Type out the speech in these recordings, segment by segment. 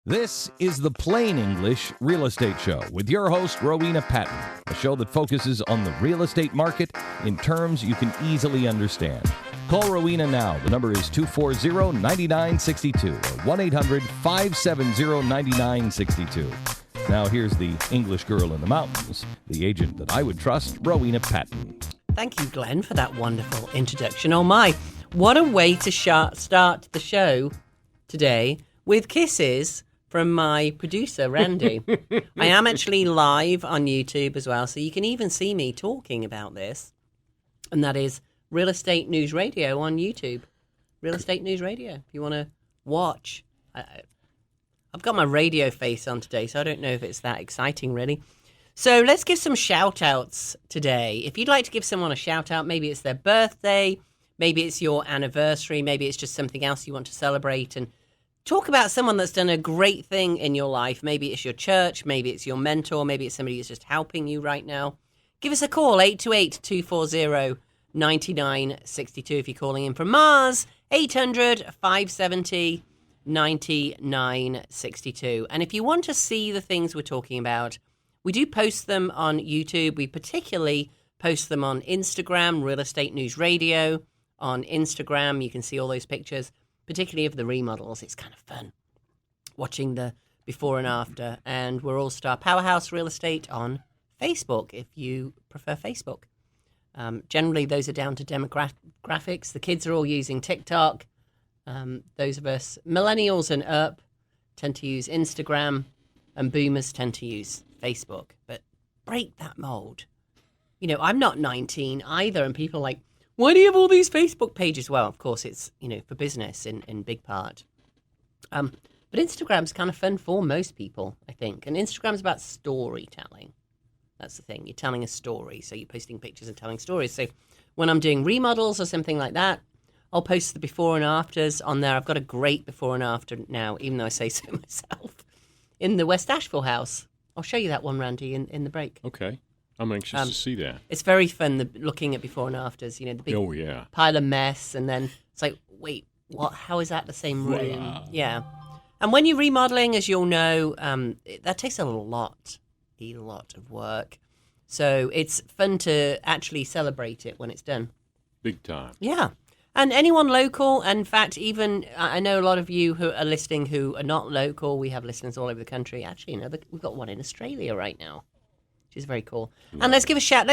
This is the Plain English Real Estate Show with your host, Rowena Patton, a show that focuses on the real estate market in terms you can easily understand. Call Rowena now. The number is 240-9962 or 1-800-570-9962. Now here's the English girl in the mountains, the agent that I would trust, Rowena Patton. Thank you, Glenn, for that wonderful introduction. Oh my, what a way to start the show today with kisses from my producer, Randy. I am actually live on YouTube as well, so you can even see me talking about this. And that is Real Estate News Radio on YouTube. Real Estate News Radio, if you want to watch. I've got my radio face on today, so I don't know if it's that exciting, really. So let's give some shout-outs today. If you'd like to give someone a shout-out, maybe it's their birthday, maybe it's your anniversary, maybe it's just something else you want to celebrate, and talk about someone that's done a great thing in your life. Maybe it's your church, maybe it's your mentor, maybe it's somebody who's just helping you right now. Give us a call, 828-240-9962 if you're calling in from Mars, 800-570-9962. And if you want to see the things we're talking about, we do post them on YouTube. We particularly post them on Instagram, Real Estate News Radio. On Instagram, you can see all those pictures, particularly of the remodels. It's kind of fun watching the before and after. And we're All Star Powerhouse Real Estate on Facebook, if you prefer Facebook. Generally, those are down to demographics. The kids are all using TikTok. Those of us, millennials and up, tend to use Instagram, and boomers tend to use Facebook. But break that mold. You know, I'm not 19 either, and people are like, why do you have all these Facebook pages? Well, of course, it's, for business in big part. But Instagram's kind of fun for most people, I think. And Instagram's about storytelling. That's the thing. You're telling a story. So you're posting pictures and telling stories. So when I'm doing remodels or something like that, I'll post the before and afters on there. I've got a great before and after now, even though I say so myself, in the West Asheville house. I'll show you that one, Randy, in the break. Okay. I'm anxious to see that. It's very fun, looking at before and afters, the big pile of mess, and then it's like, wait, what? How is that the same room? Wow. Yeah. And when you're remodeling, as you'll know, that takes a lot of work. So it's fun to actually celebrate it when it's done. Big time. Yeah. And anyone local, in fact, even I know a lot of you who are listening who are not local. We have listeners all over the country. Actually, we've got one in Australia right now, which is very cool. Wow. And let's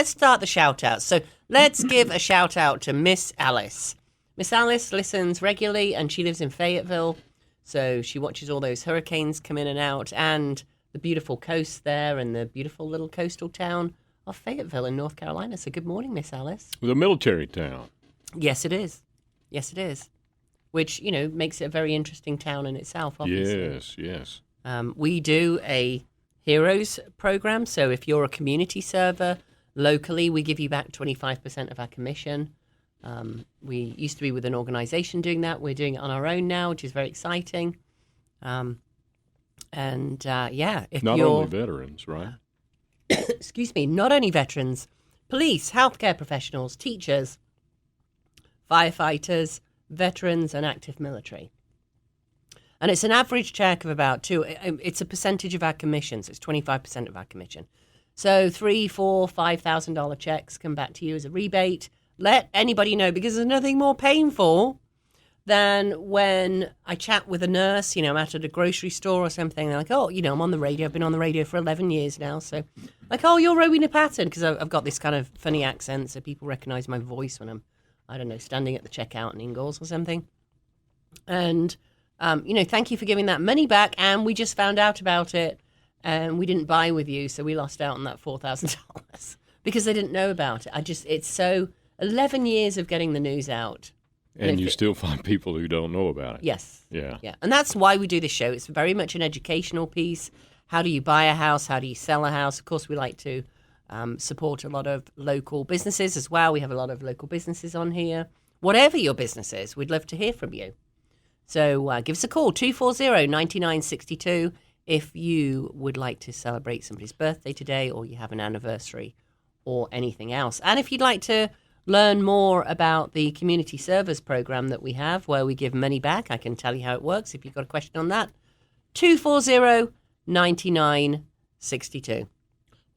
start the shout-outs. So let's give a shout-out to Miss Alice. Miss Alice listens regularly, and she lives in Fayetteville. So she watches all those hurricanes come in and out, and the beautiful coast there, and the beautiful little coastal town of Fayetteville in North Carolina. So good morning, Miss Alice. The military town. Yes, it is. Yes, it is. Which, makes it a very interesting town in itself, obviously. Yes. We do a Heroes program. So if you're a community server locally, we give you back 25% of our commission. We used to be with an organization doing that. We're doing it on our own now, which is very exciting. If not only veterans, right? Excuse me, not only veterans, police, healthcare professionals, teachers, firefighters, veterans, and active military. And it's an average check of about it's a percentage of our commission, so it's 25% of our commission. So $3,000, $4,000, $5,000 checks come back to you as a rebate. Let anybody know, because there's nothing more painful than when I chat with a nurse, I'm at a grocery store or something. They're like, oh, I'm on the radio. I've been on the radio for 11 years now. So like, oh, you're Rowena Patton, because I've got this kind of funny accent, so people recognize my voice when I'm, I don't know, standing at the checkout in Ingalls or something. And, thank you for giving that money back. And we just found out about it, and we didn't buy with you, so we lost out on that $4,000 because they didn't know about it. It's so 11 years of getting the news out. And you still find people who don't know about it. Yes. Yeah. And that's why we do this show. It's very much an educational piece. How do you buy a house? How do you sell a house? Of course, we like to support a lot of local businesses as well. We have a lot of local businesses on here. Whatever your business is, we'd love to hear from you. So give us a call, 240-9962, if you would like to celebrate somebody's birthday today, or you have an anniversary or anything else. And if you'd like to learn more about the community service program that we have, where we give money back, I can tell you how it works if you've got a question on that. 240-9962.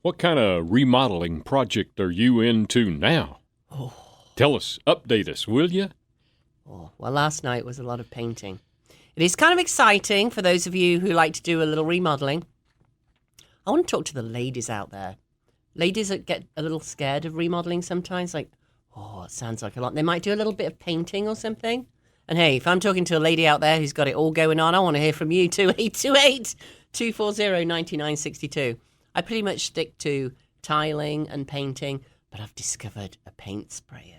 What kind of remodeling project are you into now? Tell us, update us, will you? Well, last night was a lot of painting. It is kind of exciting for those of you who like to do a little remodeling. I want to talk to the ladies out there. Ladies that get a little scared of remodeling sometimes, like, it sounds like a lot. They might do a little bit of painting or something. And hey, if I'm talking to a lady out there who's got it all going on, I want to hear from you too. 828-240-9962. I pretty much stick to tiling and painting, but I've discovered a paint sprayer.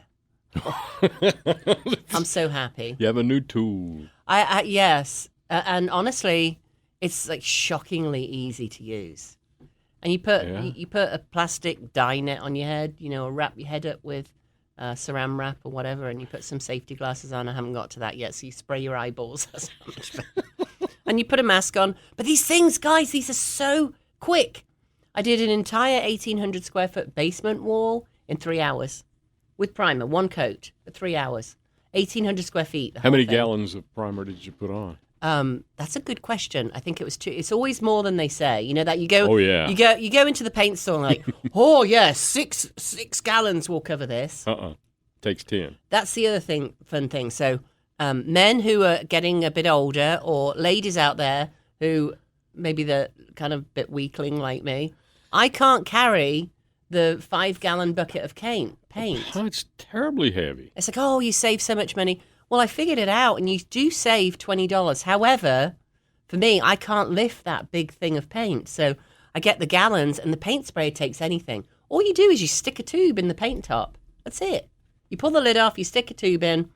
I'm so happy. You have a new tool. Yes. And honestly, it's like shockingly easy to use. And you put a plastic dye net on your head, or wrap your head up with saran wrap or whatever, and you put some safety glasses on. I haven't got to that yet, so you spray your eyeballs. That's not much fun. And you put a mask on. But these things, guys, these are so quick. I did an entire 1,800 square foot basement wall in 3 hours with primer, one coat for 3 hours. 1,800 square feet. How many gallons of primer did you put on? That's a good question. I think it was 2. It's always more than they say. That you go. Oh yeah. You go into the paint store and like, 6 gallons will cover this. Takes 10. That's the other fun thing. So, men who are getting a bit older, or ladies out there who maybe they're kind of a bit weakling like me, I can't carry the 5-gallon bucket of paint. Oh, it's terribly heavy. It's like, you save so much money. Well, I figured it out, and you do save $20. However, for me, I can't lift that big thing of paint. So I get the gallons, and the paint sprayer takes anything. All you do is you stick a tube in the paint top. That's it. You pull the lid off, you stick a tube in,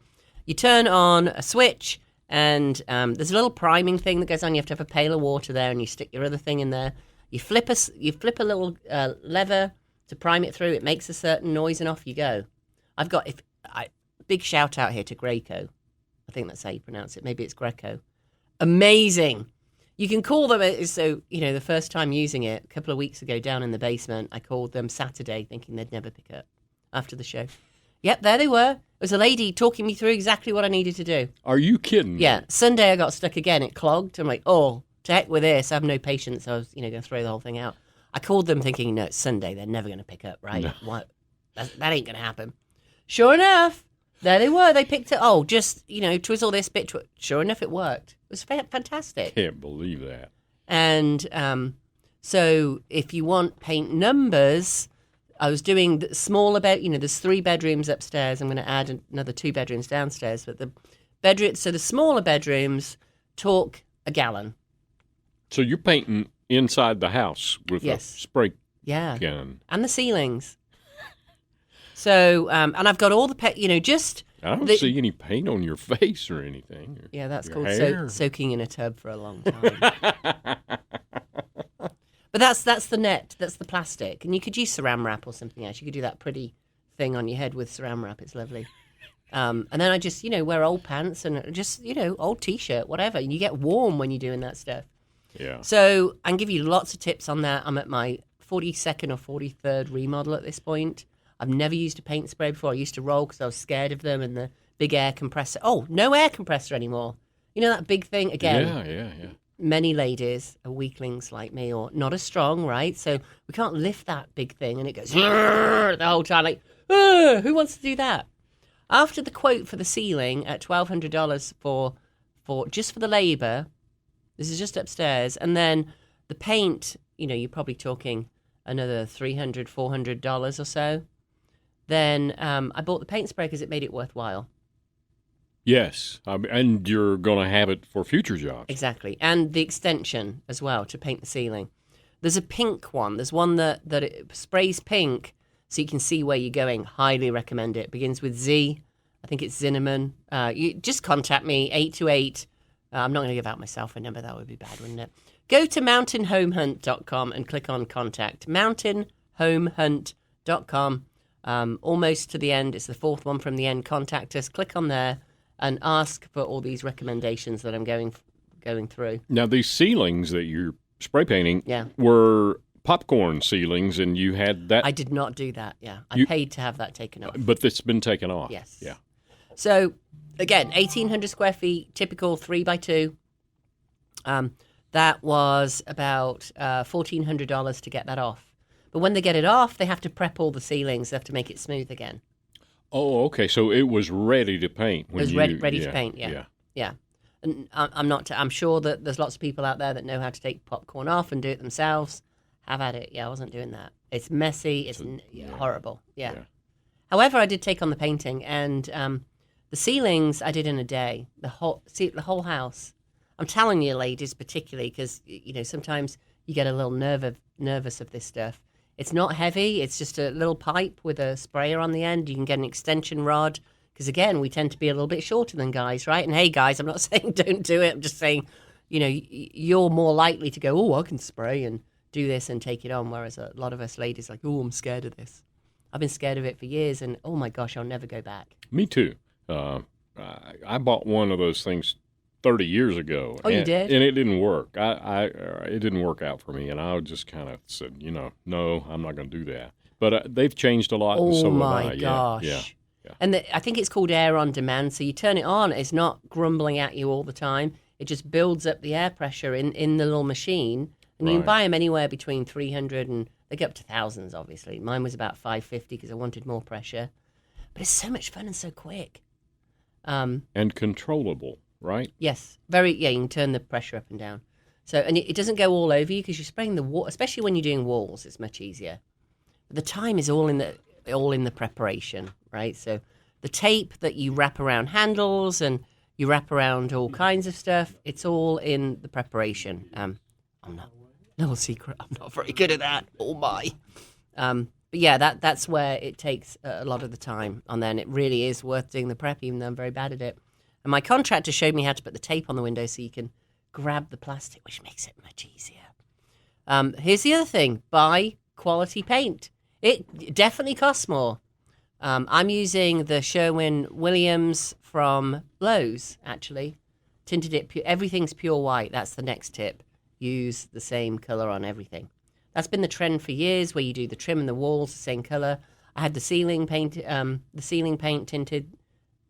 you turn on a switch, and there's a little priming thing that goes on. You have to have a pail of water there, and you stick your other thing in there. You flip a little lever to prime it through. It makes a certain noise, and off you go. Big shout out here to Graco. I think that's how you pronounce it. Maybe it's Greco. Amazing. You can call them. So, the first time using it, a couple of weeks ago down in the basement, I called them Saturday thinking they'd never pick up after the show. Yep, there they were. It was a lady talking me through exactly what I needed to do. Are you kidding? Yeah. Sunday I got stuck again. It clogged. I'm like, to heck with this. I have no patience. I was, going to throw the whole thing out. I called them thinking, no, it's Sunday. They're never going to pick up, right? No. What? That ain't going to happen. Sure enough. There they were. They picked it. Just, twizzle this bit. Sure enough, it worked. It was fantastic. Can't believe that. And so if you want paint numbers, I was doing smaller there's 3 bedrooms upstairs. I'm going to add another 2 bedrooms downstairs. But the smaller bedrooms talk a gallon. So you're painting inside the house with a spray gun. And the ceilings. So, and I've got all the just... I don't see any paint on your face or anything. Yeah, that's called soaking in a tub for a long time. But that's the net, that's the plastic. And you could use saran wrap or something else. You could do that pretty thing on your head with saran wrap. It's lovely. And then I just, wear old pants and just, old T-shirt, whatever. And you get warm when you're doing that stuff. Yeah. So I can give you lots of tips on that. I'm at my 42nd or 43rd remodel at this point. I've never used a paint spray before. I used to roll because I was scared of them and the big air compressor. No air compressor anymore. That big thing again. Yeah. Many ladies are weaklings like me or not as strong, right? So we can't lift that big thing and it goes the whole time like, who wants to do that? After the quote for the ceiling at $1,200 for just for the labor, this is just upstairs, and then the paint, you're probably talking another $300, $400 or so. Then I bought the paint spray because it made it worthwhile. Yes, and you're going to have it for future jobs. Exactly, and the extension as well to paint the ceiling. There's a pink one. There's one that it sprays pink so you can see where you're going. Highly recommend it. Begins with Z. I think it's Zinnemann. You just contact me, 828. I'm not going to give out my cell phone number. That would be bad, wouldn't it? Go to mountainhomehunt.com and click on contact. mountainhomehunt.com. Almost to the end. It's the 4th one from the end. Contact us. Click on there and ask for all these recommendations that I'm going through. Now, these ceilings that you're spray painting were popcorn ceilings, and you had that. I did not do that, I paid to have that taken off. But it's been taken off. Yes. Yeah. So, again, 1,800 square feet, typical 3x2. that was about $1,400 to get that off. But when they get it off, they have to prep all the ceilings. They have to make it smooth again. Oh, okay. So it was ready to paint. It was ready to paint, yeah. And I'm sure that there's lots of people out there that know how to take popcorn off and do it themselves. Have at it. Yeah, I wasn't doing that. It's messy. It's horrible. Yeah. However, I did take on the painting, and the ceilings I did in a day. The whole house. I'm telling you, ladies, particularly because sometimes you get a little nervous of this stuff. It's not heavy. It's just a little pipe with a sprayer on the end. You can get an extension rod because, again, we tend to be a little bit shorter than guys, right? And, hey, guys, I'm not saying don't do it. I'm just saying, you're more likely to go, I can spray and do this and take it on, whereas a lot of us ladies are like, I'm scared of this. I've been scared of it for years, and, oh, my gosh, I'll never go back. Me too. I bought one of those things 30 years ago. Oh, you did? And it didn't work. It didn't work out for me, and I just kind of said, no, I'm not going to do that. But they've changed a lot, and so have I. Oh, my gosh. Yeah. And I think it's called air on demand, so you turn it on, it's not grumbling at you all the time. It just builds up the air pressure in the little machine, and you can buy them anywhere between 300 and they get up to thousands, obviously. Mine was about 550 because I wanted more pressure. But it's so much fun and so quick. And controllable. Right? Yes. You can turn the pressure up and down. So, and it doesn't go all over you because you're spraying the wall, especially when you're doing walls, it's much easier. But the time is all in the preparation, right? So the tape that you wrap around handles and you wrap around all kinds of stuff, it's all in the preparation. No secret, I'm not very good at that. Oh my. But yeah, that's where it takes a lot of the time. And then it really is worth doing the prep, even though I'm very bad at it. And my contractor showed me how to put the tape on the window so you can grab the plastic, which makes it much easier. Here's the other thing. Buy quality paint. It definitely costs more. I'm using the Sherwin-Williams from Lowe's, actually. Tinted it. Everything's pure white. That's the next tip. Use the same color on everything. That's been the trend for years, where you do the trim and the walls the same color. I had the ceiling paint tinted.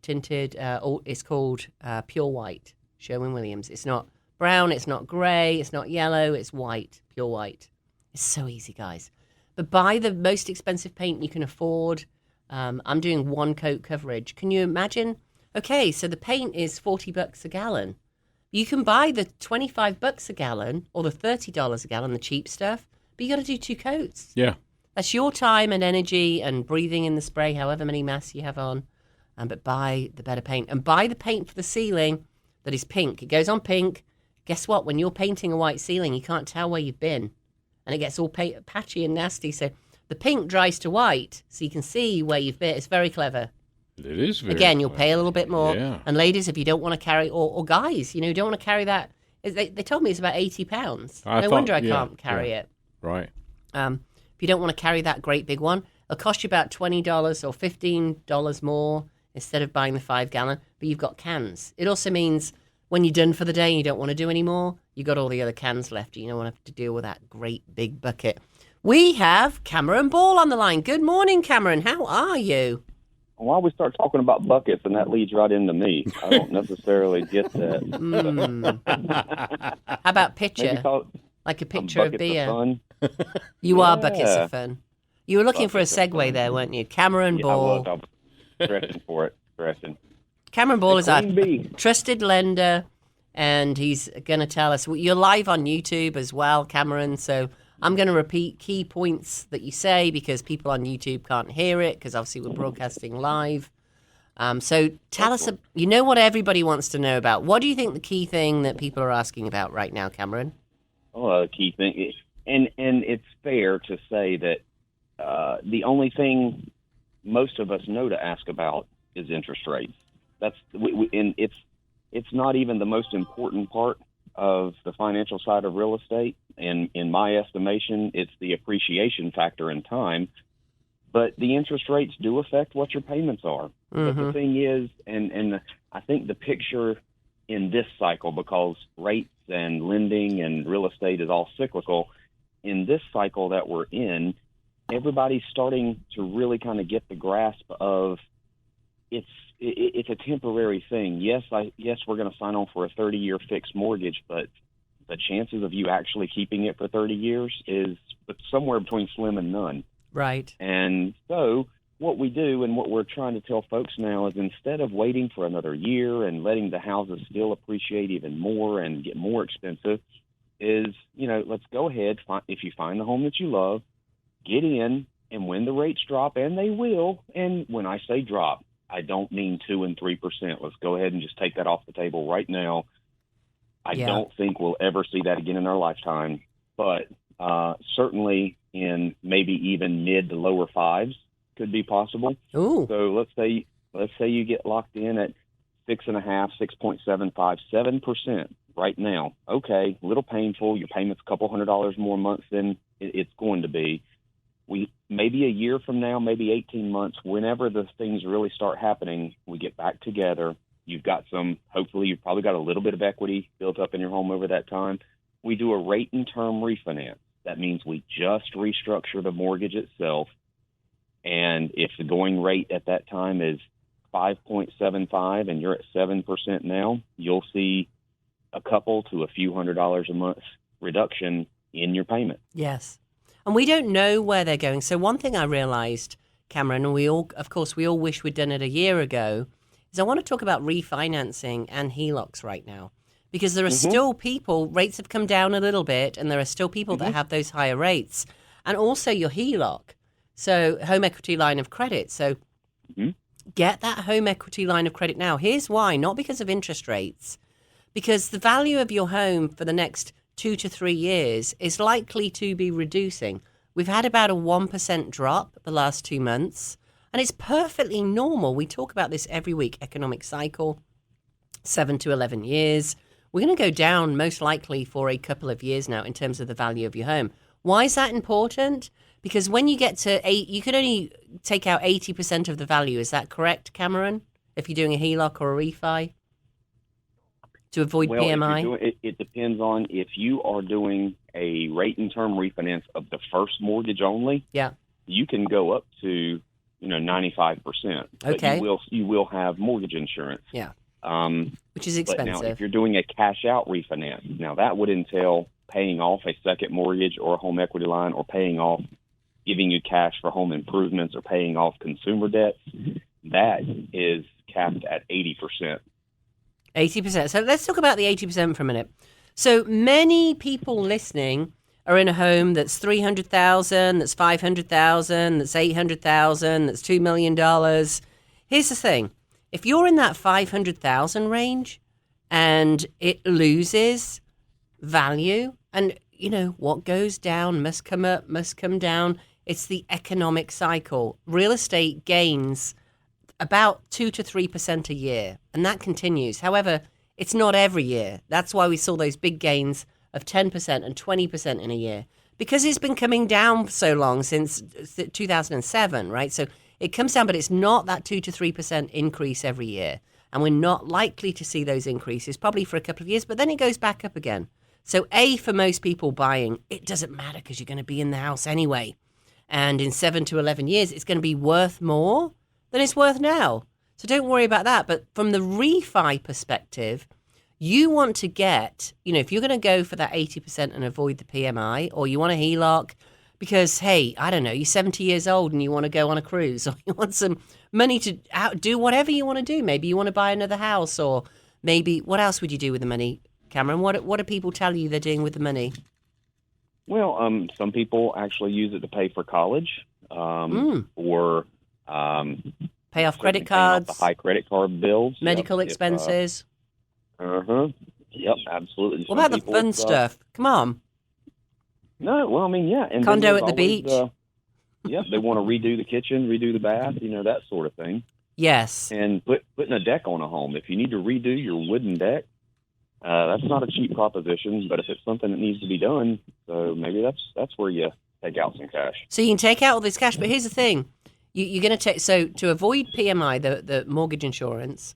It's called pure white, Sherwin-Williams. It's not brown, it's not grey, it's not yellow, it's white, pure white. It's so easy, guys. But buy the most expensive paint you can afford. I'm doing one coat coverage. Can you imagine? Okay, so the paint is $40 a gallon. You can buy the $25 a gallon or the $30 a gallon, the cheap stuff, but you got to do 2 coats. Yeah. That's your time and energy and breathing in the spray, however many masks you have on. But buy the better paint. And buy the paint for the ceiling that is pink. It goes on pink. Guess what? When you're painting a white ceiling, you can't tell where you've been. And it gets all patchy and nasty. So the pink dries to white, so you can see where you've been. It's very clever. It is very Again, you'll clever. pay a little bit more. Yeah. And ladies, if you don't want to carry, or guys, don't want to carry that. They told me it's about £80. No wonder I can't carry it. Right. If you don't want to carry that great big one, it'll cost you about $20 or $15 more instead of buying the 5 gallon, but you've got cans. It also means when you're done for the day and you don't want to do any more, you've got all the other cans left. You don't want to have to deal with that great big bucket. We have Cameron Ball on the line. Good morning, Cameron. How are you? Well, we start talking about buckets, and that leads right into me. I don't necessarily get that. How about picture? Like a picture of beer. Of You are buckets of fun. You were looking for a segue there, weren't you? Cameron Ball. I was stretching for it. Cameron Ball is our Queen Bee. trusted lender, and he's going to tell us. You're live on YouTube as well, Cameron, so I'm going to repeat key points that you say because people on YouTube can't hear it because obviously we're broadcasting live. So tell us, you know what everybody wants to know about. What do you think the key thing that people are asking about right now, Cameron? Oh, the key thing, and it's fair to say that the only thing most of us know to ask about is interest rates. And it's not even the most important part of the financial side of real estate. And in my estimation, it's the appreciation factor in time. But the interest rates do affect what your payments are. Mm-hmm. But the thing is, and I think the picture in this cycle, because rates and lending and real estate is all cyclical, in this cycle that we're in, everybody's starting to really kind of get the grasp of it's a temporary thing. Yes, we're going to sign on for a 30-year fixed mortgage, but the chances of you actually keeping it for 30 years is somewhere between slim and none. Right. And so what we do and what we're trying to tell folks now is instead of waiting for another year and letting the houses still appreciate even more and get more expensive, is, let's go ahead. If you find the home that you love, get in, and when the rates drop, and they will, and when I say drop, I don't mean 2 and 3%. Let's go ahead and just take that off the table right now. I don't think we'll ever see that again in our lifetime, but certainly in maybe even mid to lower fives could be possible. Ooh. So let's say you get locked in at 6.5, 6.75, 7% right now. Okay, a little painful. Your payment's a couple $100 more a month than it's going to be. Maybe a year from now, maybe 18 months, whenever the things really start happening, we get back together. Hopefully you've probably got a little bit of equity built up in your home over that time. We do a rate and term refinance. That means we just restructure the mortgage itself. And if the going rate at that time is 5.75 and you're at 7% now, you'll see a couple to a few $100s a month reduction in your payment. Yes. And we don't know where they're going. So one thing I realized, Cameron, and we all wish we'd done it a year ago, is I want to talk about refinancing and HELOCs right now. Because there are still people, rates have come down a little bit, and there are still people that have those higher rates. And also your HELOC, so home equity line of credit. So get that home equity line of credit now. Here's why, not because of interest rates, because the value of your home for the next 2 to 3 years is likely to be reducing. We've had about a 1% drop the last 2 months, and it's perfectly normal. We talk about this every week, economic cycle, 7 to 11 years. We're going to go down most likely for a couple of years now in terms of the value of your home. Why is that important? Because when you get to 8, you can only take out 80% of the value. Is that correct, Cameron? If you're doing a HELOC or a refi? To avoid PMI? It depends on if you are doing a rate and term refinance of the first mortgage only. Yeah, you can go up to 95%. Okay, but you will have mortgage insurance. Yeah, which is expensive. But now, if you're doing a cash out refinance, now that would entail paying off a second mortgage or a home equity line, or giving you cash for home improvements, or paying off consumer debts. That is capped at 80%. 80%. So let's talk about the 80% for a minute. So many people listening are in a home that's $300,000, that's $500,000, that's $800,000, that's $2 million. Here's the thing. If you're in that $500,000 range and it loses value, and what goes down must come up, must come down. It's the economic cycle. Real estate gains about 2 to 3% a year, and that continues. However, it's not every year. That's why we saw those big gains of 10% and 20% in a year, because it's been coming down so long since 2007, right? So it comes down, but it's not that 2 to 3% increase every year, and we're not likely to see those increases probably for a couple of years, but then it goes back up again. So for most people buying, it doesn't matter because you're going to be in the house anyway, and in 7 to 11 years, it's going to be worth more than it's worth now. So don't worry about that. But from the refi perspective, you want to get, if you're going to go for that 80% and avoid the PMI, or you want a HELOC because, hey, I don't know, you're 70 years old and you want to go on a cruise, or you want some money to do whatever you want to do. Maybe you want to buy another house, or maybe, what else would you do with the money, Cameron? What do people tell you they're doing with the money? Well, some people actually use it to pay for college, or pay off credit cards, the high credit card bills, medical expenses. Yep, absolutely. What about the fun stuff? Come on. No, well, I mean, yeah. And condo at the beach. They want to redo the kitchen, redo the bath, that sort of thing. Yes. And putting a deck on a home. If you need to redo your wooden deck, that's not a cheap proposition, but if it's something that needs to be done, so maybe that's where you take out some cash. So you can take out all this cash, but here's the thing. You're going to take, so to avoid PMI, the mortgage insurance,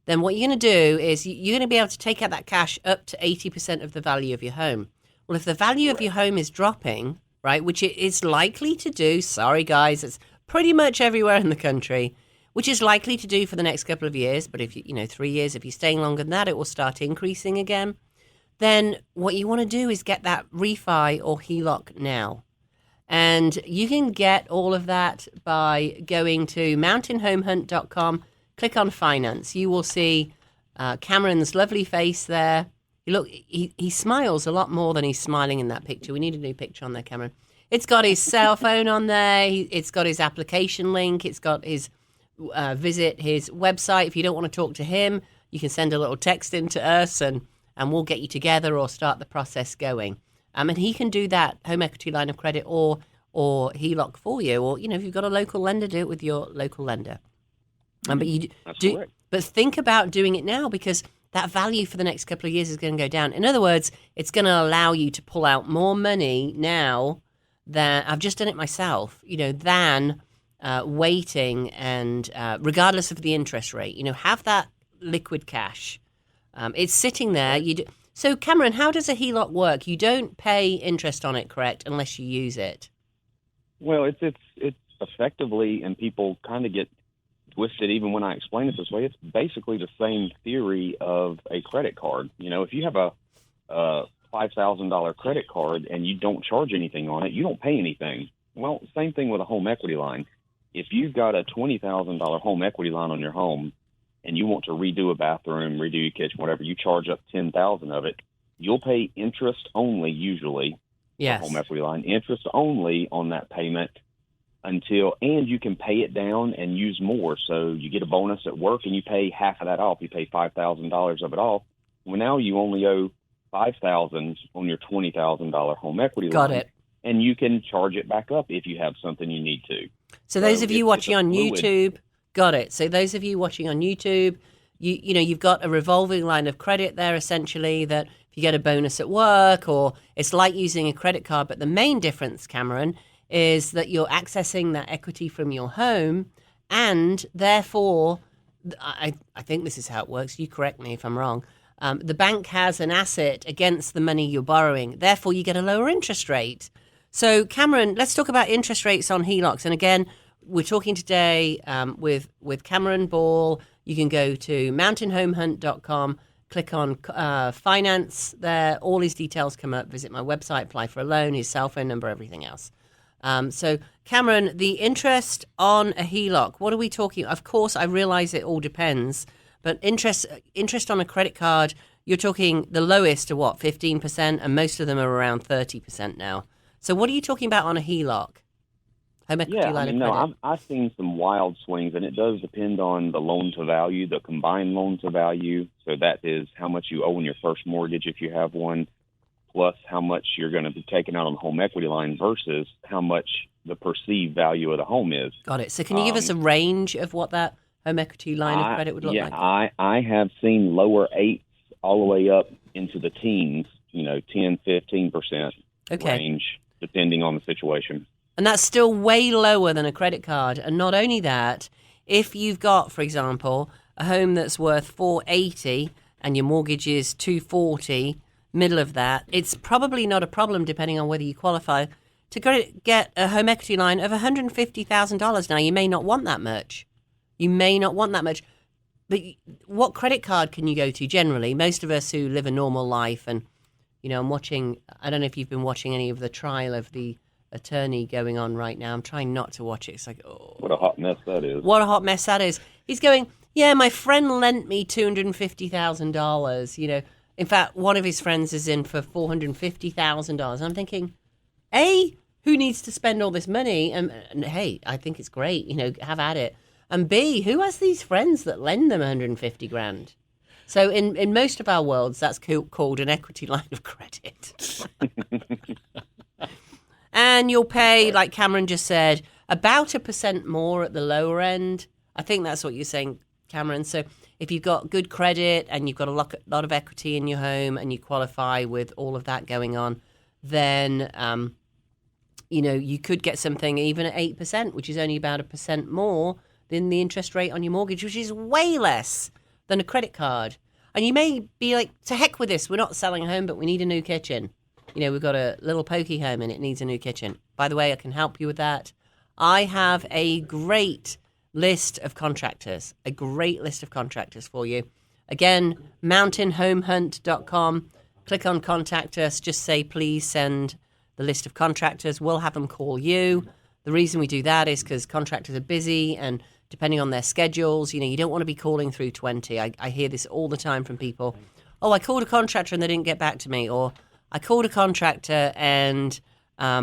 then what you're going to do is you're going to be able to take out that cash up to 80% of the value of your home. Well, if the value of your home is dropping, right, which it is likely to do, sorry guys, it's pretty much everywhere in the country, which is likely to do for the next couple of years, but if 3 years, if you're staying longer than that, it will start increasing again. then what you want to do is get that refi or HELOC now. And you can get all of that by going to mountainhomehunt.com, click on finance. You will see Cameron's lovely face there. Look, he smiles a lot more than he's smiling in that picture. We need a new picture on there, Cameron. It's got his cell phone on there. It's got his application link. It's got his visit his website. If you don't want to talk to him, you can send a little text in to us and we'll get you together or start the process going. And he can do that home equity line of credit or HELOC for you. Or, if you've got a local lender, do it with your local lender. But think about doing it now, because that value for the next couple of years is going to go down. In other words, it's going to allow you to pull out more money now than I've just done it myself, than waiting and regardless of the interest rate, have that liquid cash. It's sitting there. So, Cameron, how does a HELOC work? You don't pay interest on it, correct, unless you use it? Well, it's effectively, and people kind of get twisted even when I explain it this way, it's basically the same theory of a credit card. If you have a $5,000 credit card and you don't charge anything on it, you don't pay anything. Well, same thing with a home equity line. If you've got a $20,000 home equity line on your home and you want to redo a bathroom, redo your kitchen, whatever, you charge up $10,000 of it, you'll pay interest only usually. Yes. Home equity line, interest only on that payment and you can pay it down and use more. So you get a bonus at work and you pay half of that off. You pay $5,000 of it off. Well, now you only owe $5,000 on your $20,000 home equity line. Got it. And you can charge it back up if you have something you need to. So those of you watching on YouTube, got it. So those of you watching on YouTube, you've got a revolving line of credit there, essentially, that if you get a bonus at work, or it's like using a credit card. But the main difference, Cameron, is that you're accessing that equity from your home, and therefore, I think this is how it works. You correct me if I'm wrong. The bank has an asset against the money you're borrowing. Therefore, you get a lower interest rate. So, Cameron, let's talk about interest rates on HELOCs. And again, we're talking today with Cameron Ball. You can go to mountainhomehunt.com, click on finance there. All his details come up. Visit my website, apply for a loan, his cell phone number, everything else. So, Cameron, the interest on a HELOC, what are we talking? Of course, I realize it all depends, but interest on a credit card, you're talking the lowest to what, 15%, and most of them are around 30% now. So what are you talking about on a HELOC? Home equity line of credit. I've seen some wild swings, and it does depend on the loan to value, the combined loan to value. So that is how much you owe on your first mortgage if you have one, plus how much you're going to be taking out on the home equity line versus how much the perceived value of the home is. Got it. So can you give us a range of what that home equity line of credit would look like? Yeah, I have seen lower eights all the way up into the teens, 10, 15% range, depending on the situation. And that's still way lower than a credit card. And not only that, if you've got, for example, a home that's worth $480 and your mortgage is $240, middle of that, it's probably not a problem, depending on whether you qualify, to get a home equity line of $150,000. Now, you may not want that much. But what credit card can you go to generally? Most of us who live a normal life, and, I'm watching, I don't know if you've been watching any of the trial of the attorney going on right now. I'm trying not to watch it. It's like, oh. What a hot mess that is. What a hot mess that is. He's going, yeah, my friend lent me $250,000, In fact, one of his friends is in for $450,000. And I'm thinking, A, who needs to spend all this money? And hey, I think it's great, have at it. And B, who has these friends that lend them $150,000? So in most of our worlds, that's called an equity line of credit. And you'll pay, like Cameron just said, about 1% more at the lower end. I think that's what you're saying, Cameron. So if you've got good credit and you've got a lot of equity in your home and you qualify with all of that going on, then, you could get something even at 8%, which is only about 1% more than the interest rate on your mortgage, which is way less than a credit card. And you may be like, to heck with this. We're not selling a home, but we need a new kitchen. We've got a little pokey home and it needs a new kitchen. By the way, I can help you with that. I have a great list of contractors for you. Again, mountainhomehunt.com. click on Contact Us. Just say, please send the list of contractors. We'll have them call you. The reason we do that is because contractors are busy, and depending on their schedules, you don't want to be calling through 20. I hear this all the time from people. Oh, I called a contractor and they didn't get back to me. Or I called a contractor and I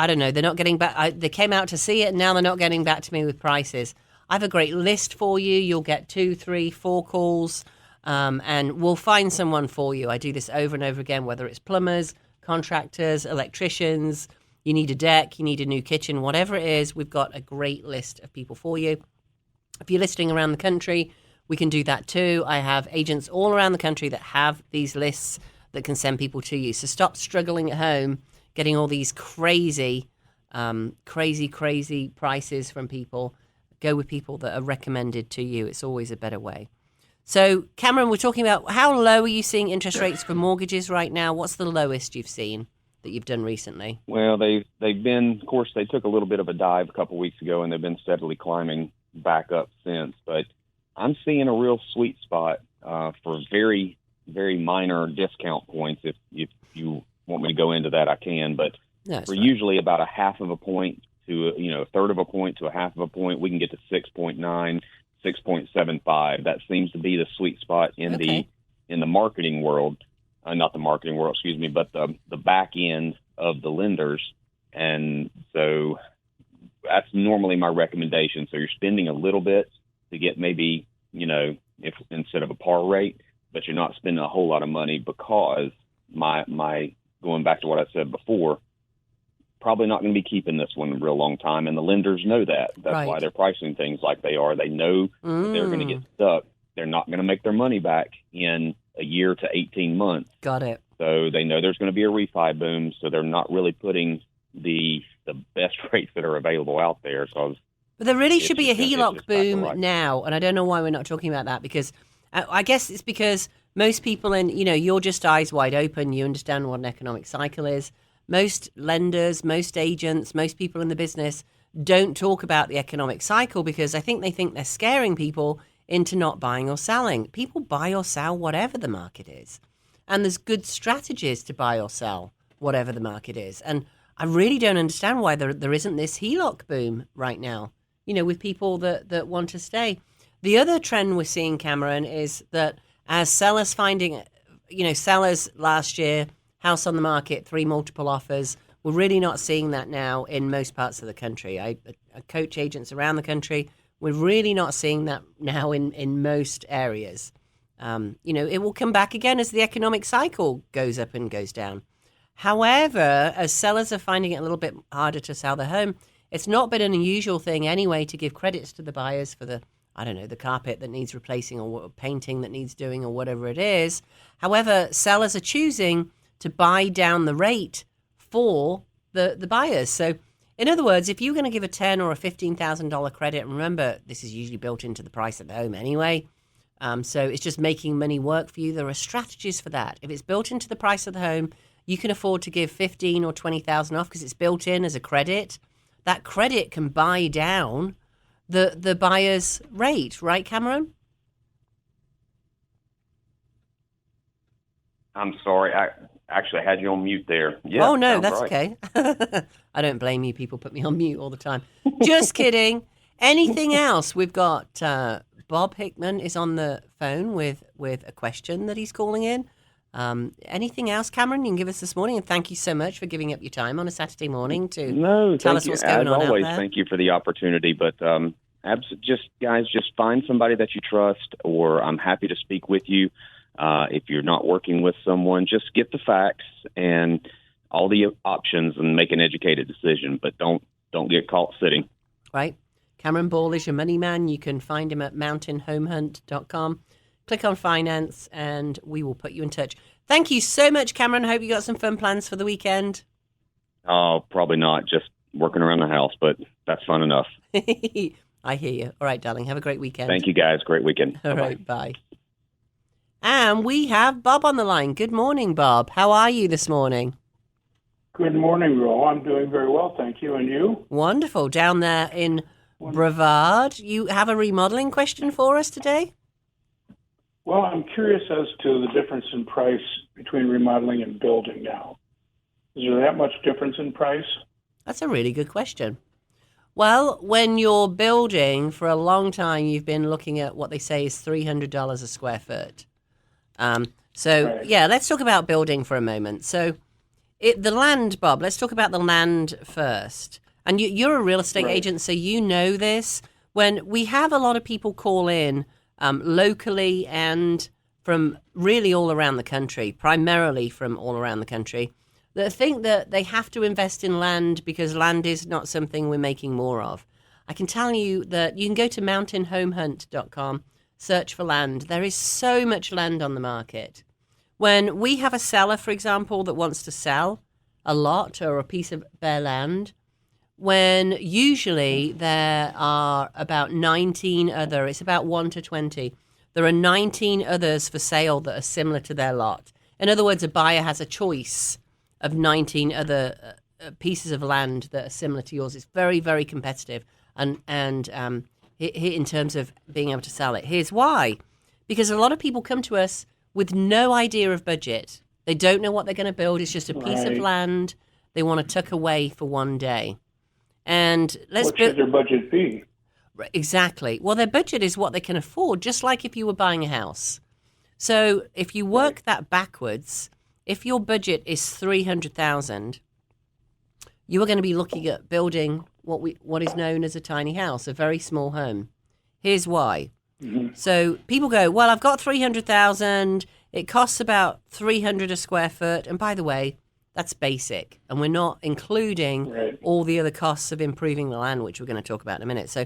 don't know, they're not getting back. They came out to see it and now they're not getting back to me with prices. I have a great list for you. You'll get 2, 3, 4 calls and we'll find someone for you. I do this over and over again, whether it's plumbers, contractors, electricians, you need a deck, you need a new kitchen, whatever it is, we've got a great list of people for you. If you're listing around the country, we can do that too. I have agents all around the country that have these lists that can send people to you. So stop struggling at home, getting all these crazy prices from people. Go with people that are recommended to you. It's always a better way. So, Cameron, we're talking about how low are you seeing interest rates for mortgages right now? What's the lowest you've seen that you've done recently? Well, they've been, of course, they took a little bit of a dive a couple of weeks ago, and they've been steadily climbing back up since. But I'm seeing a real sweet spot for very, very minor discount points. If you want me to go into that, I can. But for usually about a half of a point to a third of a point to a half of a point, we can get to 6.9, 6.75. That seems to be the sweet spot in the marketing world. Not the marketing world, excuse me, but the back end of the lenders. And so that's normally my recommendation. So you're spending a little bit to get maybe, if instead of a par rate, but you're not spending a whole lot of money because my going back to what I said before, probably not going to be keeping this one a real long time. And the lenders know that. That's why they're pricing things like they are. They know that they're going to get stuck. They're not going to make their money back in a year to 18 months. Got it. So they know there's going to be a refi boom, so they're not really putting the best rates that are available out there. So but there really should be a HELOC boom now, and I don't know why we're not talking about that, because I guess it's because most people you're just eyes wide open, you understand what an economic cycle is. Most lenders, most agents, most people in the business don't talk about the economic cycle because I think they think they're scaring people into not buying or selling. People buy or sell whatever the market is. And there's good strategies to buy or sell whatever the market is. And I really don't understand why there isn't this HELOC boom right now, with people that want to stay. The other trend we're seeing, Cameron, is that as sellers finding, sellers last year, house on the market, 3 multiple offers, we're really not seeing that now in most parts of the country. I coach agents around the country. We're really not seeing that now in most areas. It will come back again as the economic cycle goes up and goes down. However, as sellers are finding it a little bit harder to sell their home, it's not been an unusual thing anyway to give credits to the buyers for the carpet that needs replacing or painting that needs doing or whatever it is. However, sellers are choosing to buy down the rate for the buyers. So in other words, if you're going to give a $10,000 or a $15,000 credit, remember, this is usually built into the price of the home anyway. So it's just making money work for you. There are strategies for that. If it's built into the price of the home, you can afford to give $15,000 or $20,000 off because it's built in as a credit. That credit can buy down the buyer's rate, right, Cameron? I'm sorry. I actually had you on mute there. Yeah, oh, no, that's right. okay. I don't blame you. People put me on mute all the time. Just kidding. Anything else? We've got Bob Hickman is on the phone with a question that he's calling in. Anything else, Cameron, you can give us this morning? And thank you so much for giving up your time on a Saturday morning to tell us what's going on always, out there. Thank you for the opportunity. But just find somebody that you trust, or I'm happy to speak with you. If you're not working with someone, just get the facts and all the options and make an educated decision. But don't get caught sitting. Right. Cameron Ball is your money man. You can find him at mountainhomehunt.com. Click on finance and we will put you in touch. Thank you so much, Cameron. Hope you got some fun plans for the weekend. Oh, probably not. Just working around the house, but that's fun enough. I hear you. All right, darling. Have a great weekend. Thank you, guys. Great weekend. All right. Bye. And we have Bob on the line. Good morning, Bob. How are you this morning? Good morning, Ro. I'm doing very well, thank you. And you? Wonderful. Down there in Brevard. You have a remodeling question for us today? Well, I'm curious as to the difference in price between remodeling and building now. Is there that much difference in price? That's a really good question. Well, when you're building, for a long time, you've been looking at what they say is $300 a square foot. Right. Yeah, let's talk about building for a moment. So the land, Bob, let's talk about the land first. And you're a real estate Right. agent, so you know this. When we have a lot of people call in locally and from really all around the country, primarily from all around the country, that think that they have to invest in land because land is not something we're making more of. I can tell you that you can go to mountainhomehunt.com, search for land. There is so much land on the market. When we have a seller, for example, that wants to sell a lot or a piece of bare land, when usually there are about 19 other, it's about 1 to 20, there are 19 others for sale that are similar to their lot. In other words, a buyer has a choice of 19 other pieces of land that are similar to yours. It's very, very competitive and in terms of being able to sell it. Here's why. Because a lot of people come to us with no idea of budget. They don't know what they're going to build. It's just a piece of Right. land they want to tuck away for one day. And What should their budget be? Exactly. Well, their budget is what they can afford, just like if you were buying a house. So if you work that backwards, if your budget is $300,000, you are going to be looking at building what is known as a tiny house, a very small home. Here's why. Mm-hmm. So people go, well, I've got $300,000. It costs about $300 a square foot. And by the way, that's basic. And we're not including Right. all the other costs of improving the land, which we're going to talk about in a minute. So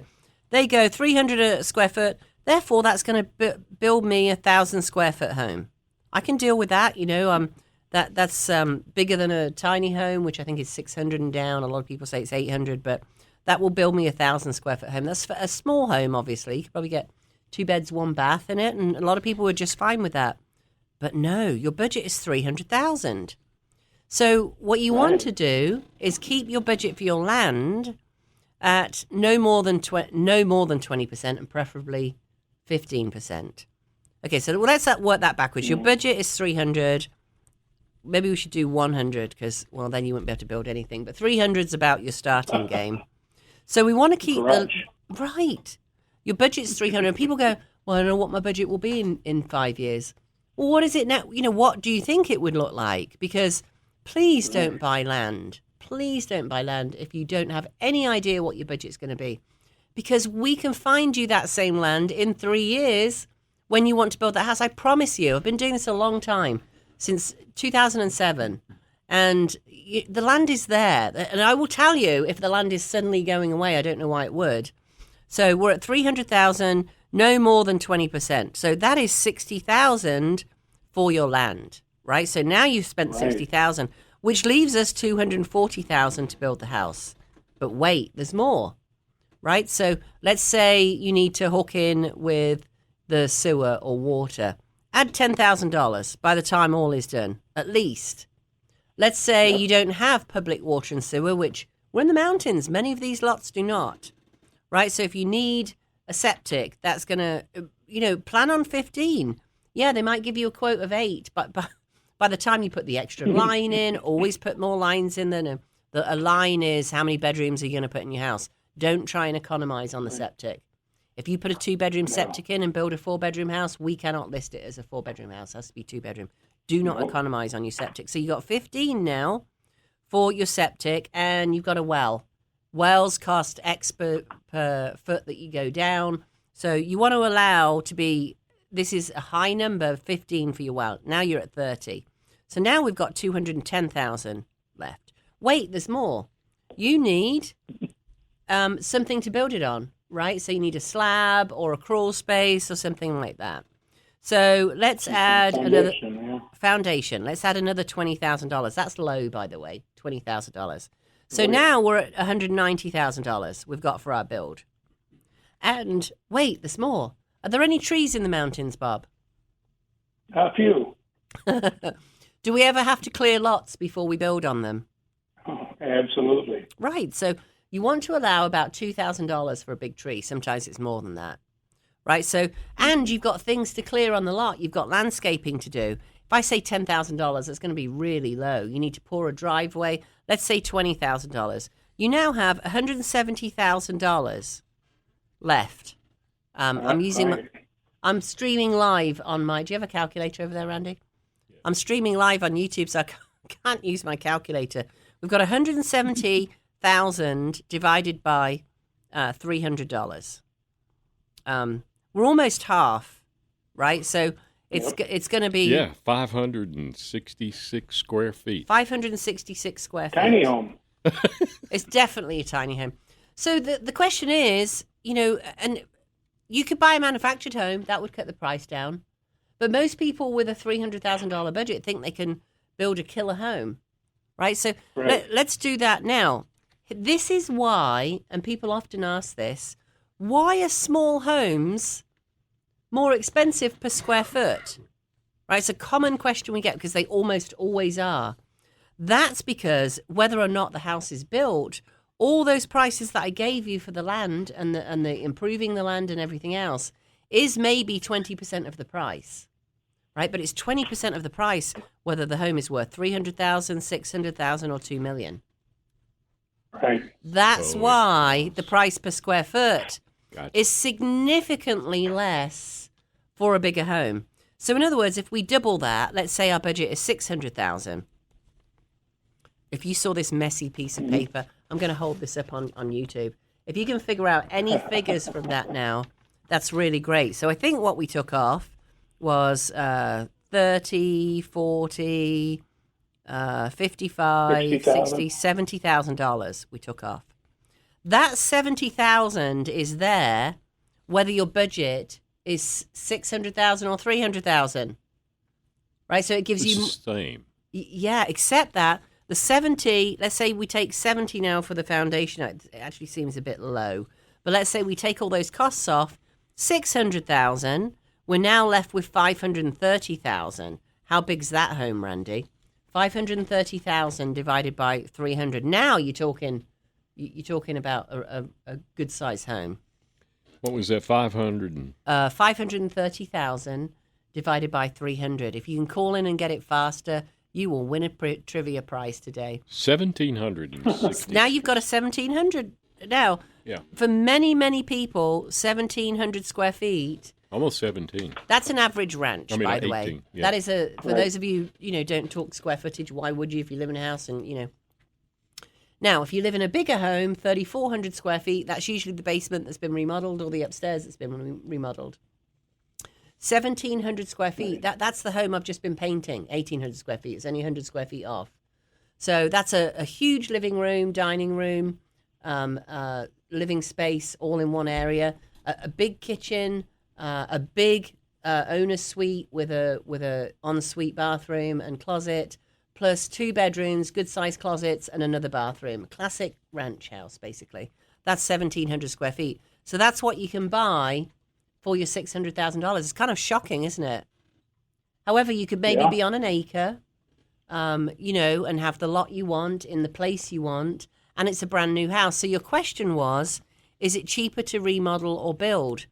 they go $300 a square foot. Therefore, that's going to build me 1,000 square foot home. I can deal with that. You know, that's bigger than a tiny home, which I think is 600 and down. A lot of people say it's 800, but that will build me 1,000 square foot home. That's for a small home, obviously. You could probably get 2 beds, 1 bath in it, and a lot of people are just fine with that. But no, your budget is $300,000. So what you want to do is keep your budget for your land at no more than 20% and preferably 15%. Okay, so let's work that backwards. Your budget is 300. Maybe we should do 100 because, well, then you wouldn't be able to build anything. But 300 is about your starting game. So we want to keep right. Your budget's 300. People go, well, I don't know what my budget will be in 5 years. Well, what is it now? You know, what do you think it would look like? Because please don't buy land. Please don't buy land if you don't have any idea what your budget's going to be. Because we can find you that same land in 3 years when you want to build that house. I promise you. I've been doing this a long time, since 2007. And the land is there. And I will tell you, if the land is suddenly going away, I don't know why it would. So we're at 300,000, no more than 20%. So that is 60,000 for your land, right? So now you've spent 60,000, which leaves us 240,000 to build the house. But wait, there's more, right? So let's say you need to hook in with the sewer or water. Add $10,000 by the time all is done, at least. Let's say you don't have public water and sewer, which we're in the mountains. Many of these lots do not, right? So if you need a septic, that's going to, plan on 15. Yeah, they might give you a quote of 8, but by the time you put the extra line in, always put more lines in than a line is how many bedrooms are you going to put in your house. Don't try and economize on the septic. If you put a 2-bedroom septic in and build a 4-bedroom house, we cannot list it as a 4-bedroom house. It has to be 2-bedroom. Do not economize on your septic. So you got 15 now for your septic, and you've got a well. Wells cost X per foot that you go down. So you want to allow to be, this is a high number, 15 for your well. Now you're at 30. So now we've got 210,000 left. Wait, there's more. You need something to build it on, right? So you need a slab or a crawl space or something like that. So let's add another foundation. Let's add another $20,000. That's low, by the way, $20,000. So now we're at $190,000 we've got for our build. And wait, there's more. Are there any trees in the mountains, Bob? A few. Do we ever have to clear lots before we build on them? Oh, absolutely. Right. So you want to allow about $2,000 for a big tree. Sometimes it's more than that. right? So, and you've got things to clear on the lot. You've got landscaping to do. If I say $10,000, that's going to be really low. You need to pour a driveway. Let's say $20,000. You now have $170,000 left. I'm streaming live on my. Do you have a calculator over there, Randy? Yeah. I'm streaming live on YouTube, so I can't use my calculator. We've got $170,000 divided by $300. We're almost half, right? So it's going to be 566 square feet. 566 square feet. Tiny home. It's definitely a tiny home. So the question is, and you could buy a manufactured home, that would cut the price down. But most people with a $300,000 budget think they can build a killer home, right? So let's do that now. This is why, and people often ask this, why are small homes more expensive per square foot? Right? It's a common question we get because they almost always are. That's because whether or not the house is built, all those prices that I gave you for the land and the improving the land and everything else is maybe 20% of the price, right? But it's 20% of the price whether the home is worth $300,000, $600,000, or $2 million. Right. That's why the price per square foot is significantly less for a bigger home. So in other words, if we double that, let's say our budget is $600,000. If you saw this messy piece of paper, I'm going to hold this up on YouTube. If you can figure out any figures from that now, that's really great. So I think what we took off was 30, 40, 55, 60, $70,000 we took off. That $70,000 is there whether your budget is $600,000 or $300,000. Right? So it gives you same. Yeah, except that the 70, let's say we take 70 now for the foundation. It actually seems a bit low. But let's say we take all those costs off, 600,000, we're now left with 530,000. How big's that home, Randy? 530,000 divided by 300. Now you're talking about a good size home. What was that? 530,000 divided by 300. If you can call in and get it faster, you will win a trivia prize today. 1,760. Now you've got a 1,700. Now, for many, many people, 1,700 square feet. Almost 17. That's an average ranch, by the 18, way. Yeah. That is for those of you, don't talk square footage. Why would you if you live in a house and. Now, if you live in a bigger home, 3,400 square feet, that's usually the basement that's been remodeled or the upstairs that's been remodeled. 1,700 square feet, that's the home I've just been painting. 1,800 square feet, it's only 100 square feet off. So that's a huge living room, dining room, living space all in one area, a big kitchen, a big owner's suite with a ensuite bathroom and closet, plus 2 bedrooms, good-sized closets, and another bathroom. Classic ranch house, basically. That's 1,700 square feet. So that's what you can buy for your $600,000. It's kind of shocking, isn't it? However, you could maybe be on an acre, and have the lot you want in the place you want, and it's a brand new house. So your question was, is it cheaper to remodel or build?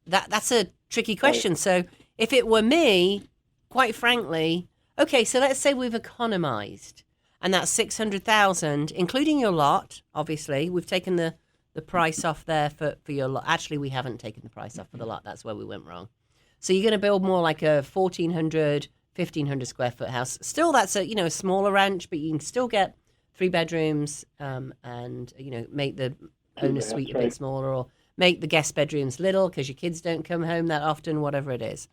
That's a tricky question. Right. So if it were me, quite frankly, okay, so let's say we've economized, and that's 600,000, including your lot, obviously. We've taken the price off there for your lot. Actually, we haven't taken the price off for the lot. That's where we went wrong. So you're going to build more like a 1,400, 1,500 square foot house. Still, that's a smaller ranch, but you can still get 3 bedrooms and make the owner's suite a bit smaller, or make the guest bedrooms little because your kids don't come home that often, whatever it is.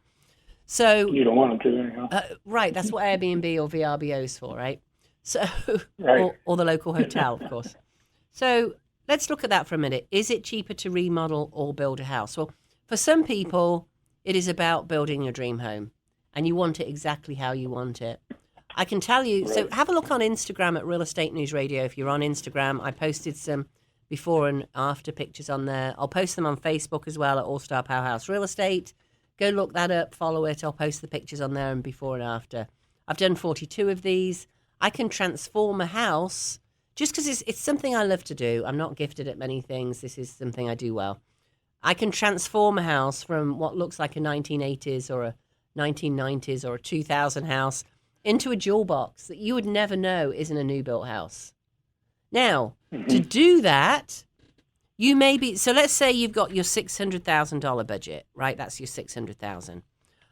So you don't want them to anyhow. Right, that's what Airbnb or VRBO is for, right? So, right. Or the local hotel, of course. So let's look at that for a minute. Is it cheaper to remodel or build a house? Well, for some people, it is about building your dream home, and you want it exactly how you want it. I can tell you, so have a look on Instagram at Real Estate News Radio. If you're on Instagram, I posted some before and after pictures on there. I'll post them on Facebook as well at All Star Powerhouse Real Estate. Go look that up, follow it. I'll post the pictures on there and before and after. I've done 42 of these. I can transform a house just because it's something I love to do. I'm not gifted at many things. This is something I do well. I can transform a house from what looks like a 1980s or a 1990s or a 2000 house into a jewel box that you would never know isn't a new built house. Now, to do that, you may be, so let's say you've got your $600,000 budget, right? That's your $600,000.